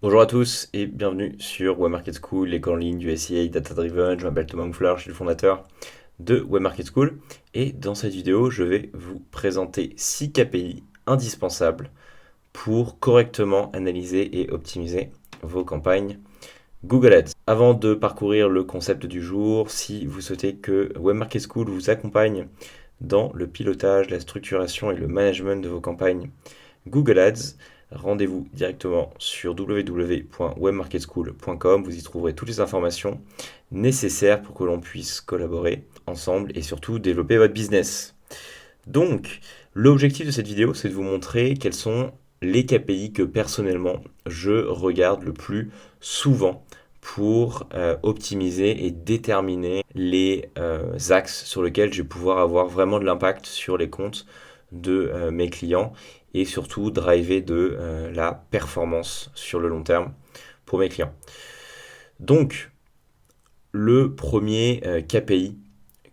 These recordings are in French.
Bonjour à tous et bienvenue sur Web Market School, l'école en ligne du SEA Data Driven. Je m'appelle Thomas Mouflard, je suis le fondateur de Web Market School. Et dans cette vidéo, je vais vous présenter 6 KPI indispensables pour correctement analyser et optimiser vos campagnes Google Ads. Avant de parcourir le concept du jour, si vous souhaitez que Web Market School vous accompagne dans le pilotage, la structuration et le management de vos campagnes Google Ads, rendez-vous directement sur www.webmarketschool.com. Vous y trouverez toutes les informations nécessaires pour que l'on puisse collaborer ensemble et surtout développer votre business. Donc, l'objectif de cette vidéo, c'est de vous montrer quels sont les KPI que personnellement je regarde le plus souvent pour optimiser et déterminer les axes sur lesquels je vais pouvoir avoir vraiment de l'impact sur les comptes de mes clients et surtout driver de la performance sur le long terme pour mes clients. Donc, le premier KPI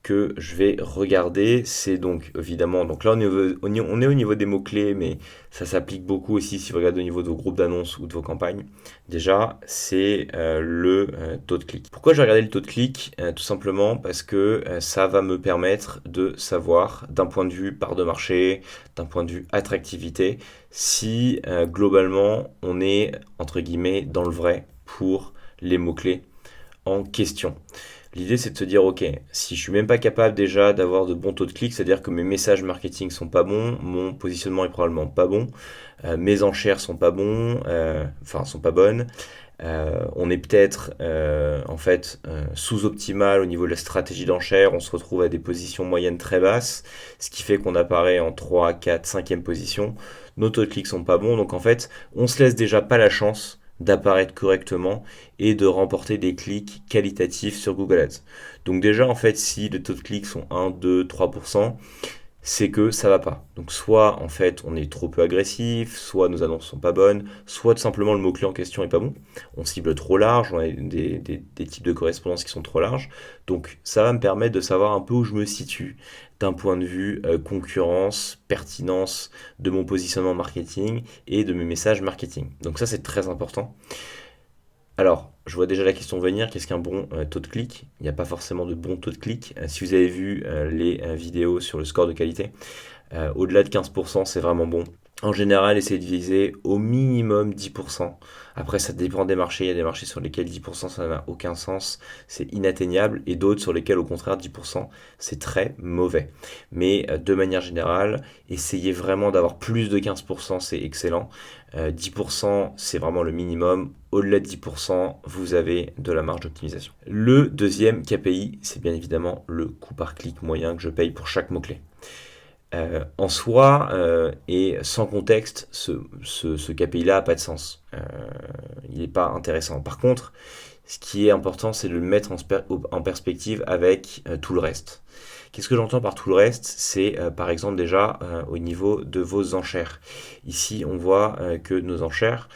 que je vais regarder, c'est donc évidemment, donc là on est au niveau des mots-clés, mais ça s'applique beaucoup aussi si vous regardez au niveau de vos groupes d'annonces ou de vos campagnes. Déjà, c'est le taux de clic. Pourquoi je vais regarder le taux de clic? Tout simplement parce que ça va me permettre de savoir, d'un point de vue part de marché, d'un point de vue attractivité, si globalement on est, entre guillemets, dans le vrai pour les mots-clés en question. L'idée, c'est de se dire, ok, si je suis même pas capable déjà d'avoir de bons taux de clic, c'est-à-dire que mes messages marketing sont pas bons, mon positionnement est probablement pas bon, mes enchères sont pas bons, sont pas bonnes, on est peut-être sous-optimal au niveau de la stratégie d'enchère, on se retrouve à des positions moyennes très basses, ce qui fait qu'on apparaît en 3, 4, 5e position, nos taux de clics sont pas bons, donc en fait, on se laisse déjà pas la chance d'apparaître correctement et de remporter des clics qualitatifs sur Google Ads. Donc déjà, en fait, si les taux de clics sont 1, 2, 3%, c'est que ça va pas. Donc soit en fait on est trop peu agressif, soit nos annonces sont pas bonnes, soit tout simplement le mot-clé en question est pas bon. On cible trop large, on a des types de correspondances qui sont trop larges. Donc ça va me permettre de savoir un peu où je me situe d'un point de vue concurrence, pertinence de mon positionnement marketing et de mes messages marketing. Donc ça c'est très important. Alors, je vois déjà la question venir, qu'est-ce qu'un bon taux de clic? Il n'y a pas forcément de bon taux de clic. Si vous avez vu les vidéos sur le score de qualité, au-delà de 15%, c'est vraiment bon. En général, essayez de viser au minimum 10%. Après, ça dépend des marchés. Il y a des marchés sur lesquels 10%, ça n'a aucun sens, c'est inatteignable, et d'autres sur lesquels, au contraire, 10%, c'est très mauvais. Mais de manière générale, essayez vraiment d'avoir plus de 15%, c'est excellent. 10%, c'est vraiment le minimum. Au-delà de 10%, vous avez de la marge d'optimisation. Le deuxième KPI, c'est bien évidemment le coût par clic moyen que je paye pour chaque mot-clé. En soi, et sans contexte, ce KPI-là n'a pas de sens. Il n'est pas intéressant. Par contre, ce qui est important, c'est de le mettre en perspective avec tout le reste. Qu'est-ce que j'entends par tout le reste? C'est par exemple déjà au niveau de vos enchères. Ici, on voit que nos enchères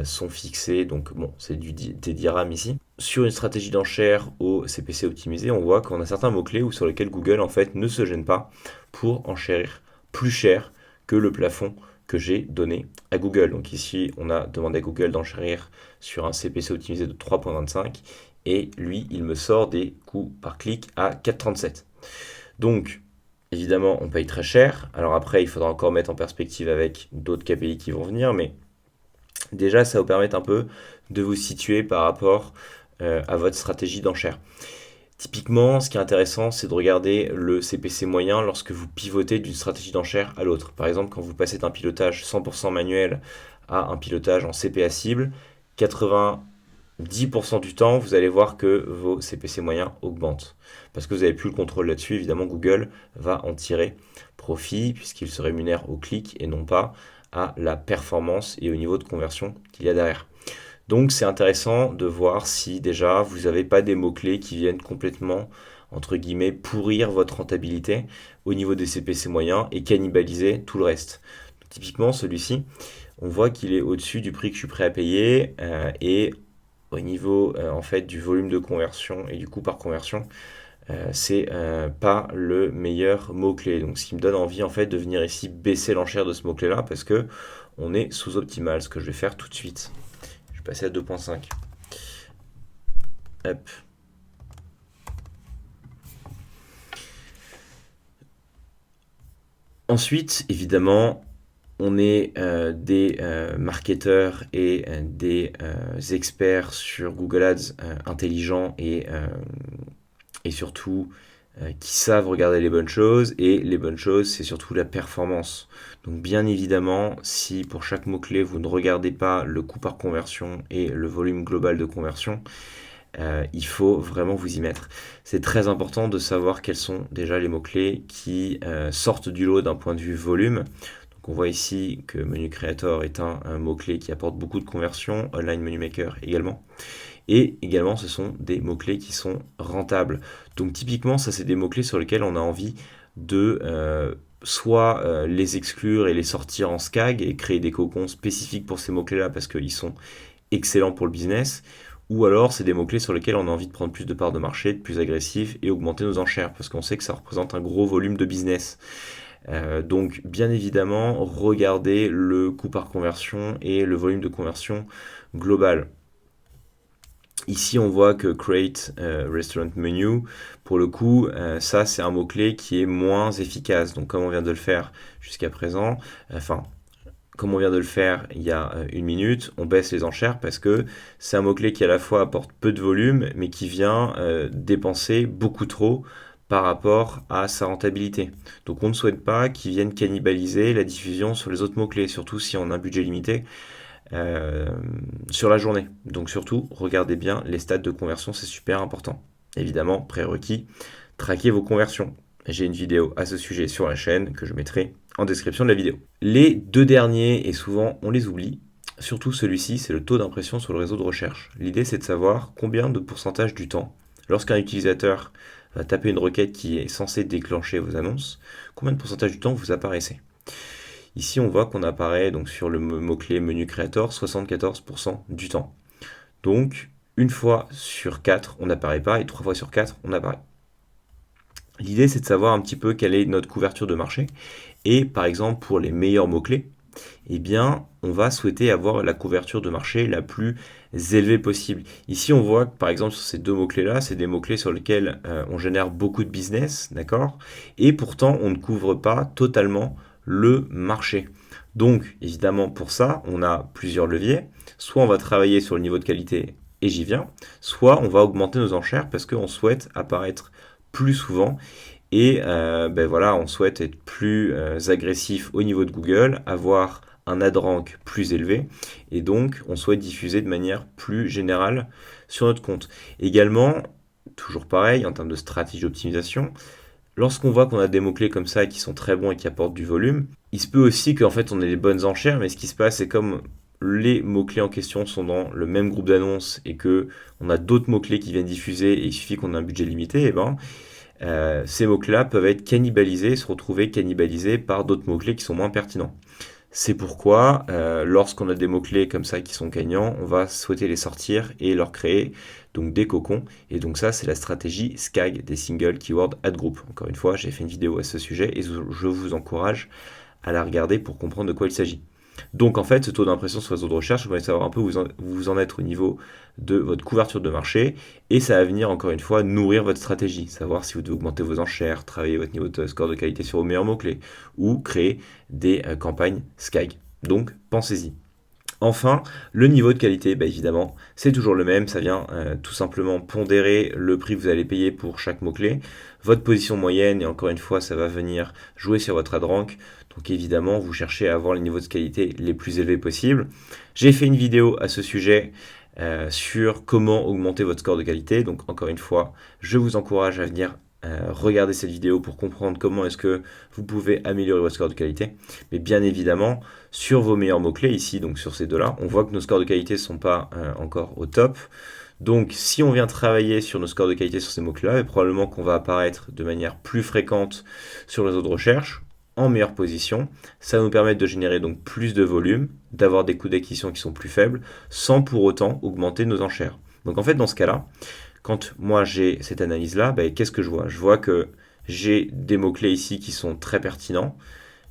sont fixées, donc bon, c'est des dirhams ici. Sur une stratégie d'enchères au CPC optimisé, on voit qu'on a certains mots-clés sur lesquels Google en fait ne se gêne pas pour enchérir plus cher que le plafond que j'ai donné à Google. Donc ici, on a demandé à Google d'enchérir sur un CPC optimisé de 3.25 et lui, il me sort des coûts par clic à 4,37. Donc, évidemment, on paye très cher. Alors après, il faudra encore mettre en perspective avec d'autres KPI qui vont venir, mais déjà, ça va vous permettre un peu de vous situer par rapport à votre stratégie d'enchère. Typiquement, ce qui est intéressant, c'est de regarder le CPC moyen lorsque vous pivotez d'une stratégie d'enchère à l'autre. Par exemple, quand vous passez d'un pilotage 100% manuel à un pilotage en CPA cible, 90% du temps, vous allez voir que vos CPC moyens augmentent. Parce que vous n'avez plus le contrôle là-dessus, évidemment, Google va en tirer profit puisqu'il se rémunère au clic et non pas à la performance et au niveau de conversion qu'il y a derrière. Donc c'est intéressant de voir si déjà vous n'avez pas des mots-clés qui viennent complètement, entre guillemets, pourrir votre rentabilité au niveau des CPC moyens et cannibaliser tout le reste. Donc, typiquement celui-ci, on voit qu'il est au-dessus du prix que je suis prêt à payer et au niveau en fait du volume de conversion et du coût par conversion, c'est pas le meilleur mot-clé. Donc ce qui me donne envie en fait de venir ici baisser l'enchère de ce mot-clé là parce que on est sous-optimal, ce que je vais faire tout de suite. passé à 2.5. Hop. Ensuite, évidemment, on est des marketeurs et des experts sur Google Ads intelligents et surtout qui savent regarder les bonnes choses. Et les bonnes choses, c'est surtout la performance. Donc bien évidemment, si pour chaque mot-clé, vous ne regardez pas le coût par conversion et le volume global de conversion, il faut vraiment vous y mettre. C'est très important de savoir quels sont déjà les mots-clés qui sortent du lot d'un point de vue volume. Donc on voit ici que Menu Creator est un mot-clé qui apporte beaucoup de conversions, Online Menu Maker également. Et également, ce sont des mots-clés qui sont rentables. Donc typiquement, ça c'est des mots-clés sur lesquels on a envie de soit les exclure et les sortir en SCAG et créer des cocons spécifiques pour ces mots-clés-là parce qu'ils sont excellents pour le business, ou alors c'est des mots-clés sur lesquels on a envie de prendre plus de parts de marché, de plus agressif et augmenter nos enchères parce qu'on sait que ça représente un gros volume de business. Donc bien évidemment, regardez le coût par conversion et le volume de conversion global. Ici, on voit que Create Restaurant Menu, pour le coup, ça c'est un mot-clé qui est moins efficace. Donc comme on vient de le faire jusqu'à présent, comme on vient de le faire il y a une minute, on baisse les enchères parce que c'est un mot-clé qui à la fois apporte peu de volume, mais qui vient dépenser beaucoup trop par rapport à sa rentabilité. Donc on ne souhaite pas qu'il vienne cannibaliser la diffusion sur les autres mots-clés, surtout si on a un budget limité sur la journée. Donc surtout, regardez bien les stats de conversion, c'est super important. Évidemment, prérequis, traquez vos conversions. J'ai une vidéo à ce sujet sur la chaîne que je mettrai en description de la vidéo. Les deux derniers, et souvent on les oublie, surtout celui-ci, c'est le taux d'impression sur le réseau de recherche. L'idée c'est de savoir combien de pourcentage du temps, lorsqu'un utilisateur va taper une requête qui est censée déclencher vos annonces, combien de pourcentage du temps vous apparaissez. Ici, on voit qu'on apparaît donc sur le mot-clé Menu Creator 74% du temps. Donc, une fois sur 4, on n'apparaît pas, et 3 fois sur 4, on apparaît. L'idée, c'est de savoir un petit peu quelle est notre couverture de marché. Et par exemple, pour les meilleurs mots-clés, eh bien, on va souhaiter avoir la couverture de marché la plus élevée possible. Ici, on voit que par exemple, sur ces deux mots-clés-là, c'est des mots-clés sur lesquels on génère beaucoup de business, d'accord? Et pourtant, on ne couvre pas totalement le marché. Donc, évidemment, pour ça, on a plusieurs leviers. Soit on va travailler sur le niveau de qualité, et j'y viens, soit on va augmenter nos enchères parce qu'on souhaite apparaître plus souvent et voilà, on souhaite être plus agressif au niveau de Google, avoir un ad rank plus élevé et donc on souhaite diffuser de manière plus générale sur notre compte. Également, toujours pareil en termes de stratégie d'optimisation, lorsqu'on voit qu'on a des mots-clés comme ça qui sont très bons et qui apportent du volume, il se peut aussi qu'en fait on ait des bonnes enchères, mais ce qui se passe c'est comme les mots-clés en question sont dans le même groupe d'annonces et que on a d'autres mots-clés qui viennent diffuser et il suffit qu'on ait un budget limité, et ben ces mots-clés peuvent être cannibalisés, se retrouver cannibalisés par d'autres mots-clés qui sont moins pertinents. C'est pourquoi, lorsqu'on a des mots-clés comme ça qui sont gagnants, on va souhaiter les sortir et leur créer donc des cocons. Et donc ça, c'est la stratégie SCAG, des Single Keyword Ad Group. Encore une fois, j'ai fait une vidéo à ce sujet et je vous encourage à la regarder pour comprendre de quoi il s'agit. Donc en fait, ce taux d'impression sur le réseau de recherche, vous allez savoir un peu où vous en êtes au niveau de votre couverture de marché et ça va venir encore une fois nourrir votre stratégie, savoir si vous devez augmenter vos enchères, travailler votre niveau de score de qualité sur vos meilleurs mots-clés ou créer des campagnes SCAG. Donc pensez-y. Enfin, le niveau de qualité, évidemment, c'est toujours le même. Ça vient tout simplement pondérer le prix que vous allez payer pour chaque mot-clé, votre position moyenne, et encore une fois, ça va venir jouer sur votre ad rank. Donc évidemment, vous cherchez à avoir les niveaux de qualité les plus élevés possibles. J'ai fait une vidéo à ce sujet sur comment augmenter votre score de qualité. Donc encore une fois, je vous encourage à venir regardez cette vidéo pour comprendre comment est-ce que vous pouvez améliorer votre score de qualité. Mais bien évidemment, sur vos meilleurs mots-clés, ici, donc sur ces deux-là, on voit que nos scores de qualité ne sont pas encore au top. Donc si on vient travailler sur nos scores de qualité sur ces mots-clés-là, probablement qu'on va apparaître de manière plus fréquente sur le réseau de recherche, en meilleure position. Ça va nous permettre de générer donc plus de volume, d'avoir des coûts d'acquisition qui sont plus faibles, sans pour autant augmenter nos enchères. Donc en fait, dans ce cas-là, quand moi j'ai cette analyse-là, qu'est-ce que je vois? Je vois que j'ai des mots-clés ici qui sont très pertinents,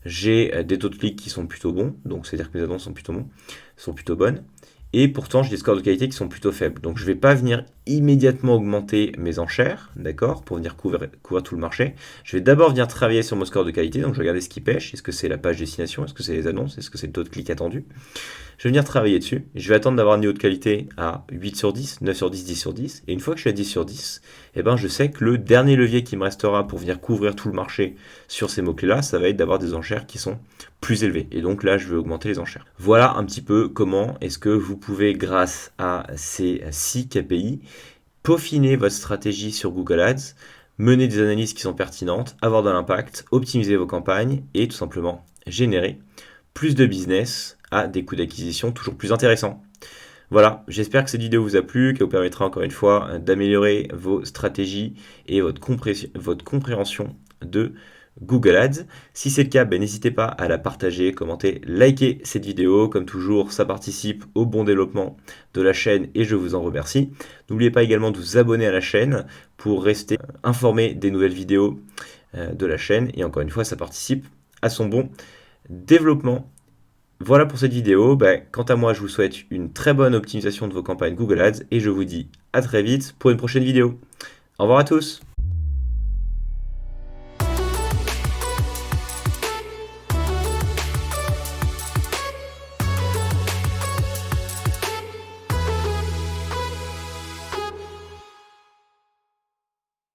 j'ai des taux de clics qui sont plutôt bons, donc c'est-à-dire que mes annonces sont plutôt bonnes, Et pourtant, j'ai des scores de qualité qui sont plutôt faibles. Donc, je ne vais pas venir immédiatement augmenter mes enchères, d'accord, pour venir couvrir tout le marché. Je vais d'abord venir travailler sur mon score de qualité. Donc, je vais regarder ce qui pêche. Est-ce que c'est la page destination? Est-ce que c'est les annonces? Est-ce que c'est le taux de clic attendu? Je vais venir travailler dessus. Je vais attendre d'avoir un niveau de qualité à 8 sur 10, 9 sur 10, 10 sur 10. Et une fois que je suis à 10 sur 10, eh ben, je sais que le dernier levier qui me restera pour venir couvrir tout le marché sur ces mots-clés-là, ça va être d'avoir des enchères qui sont plus élevées. Et donc là, je vais augmenter les enchères. Voilà un petit peu comment est-ce que vous pouvez, grâce à ces 6 KPI, peaufiner votre stratégie sur Google Ads, mener des analyses qui sont pertinentes, avoir de l'impact, optimiser vos campagnes et tout simplement générer plus de business à des coûts d'acquisition toujours plus intéressants. Voilà, j'espère que cette vidéo vous a plu, qu'elle vous permettra encore une fois d'améliorer vos stratégies et votre compréhension de Google Ads. Si c'est le cas, n'hésitez pas à la partager, commenter, liker cette vidéo. Comme toujours, ça participe au bon développement de la chaîne et je vous en remercie. N'oubliez pas également de vous abonner à la chaîne pour rester informé des nouvelles vidéos de la chaîne. Et encore une fois, ça participe à son bon développement. Voilà pour cette vidéo. Quant à moi, je vous souhaite une très bonne optimisation de vos campagnes Google Ads et je vous dis à très vite pour une prochaine vidéo. Au revoir à tous.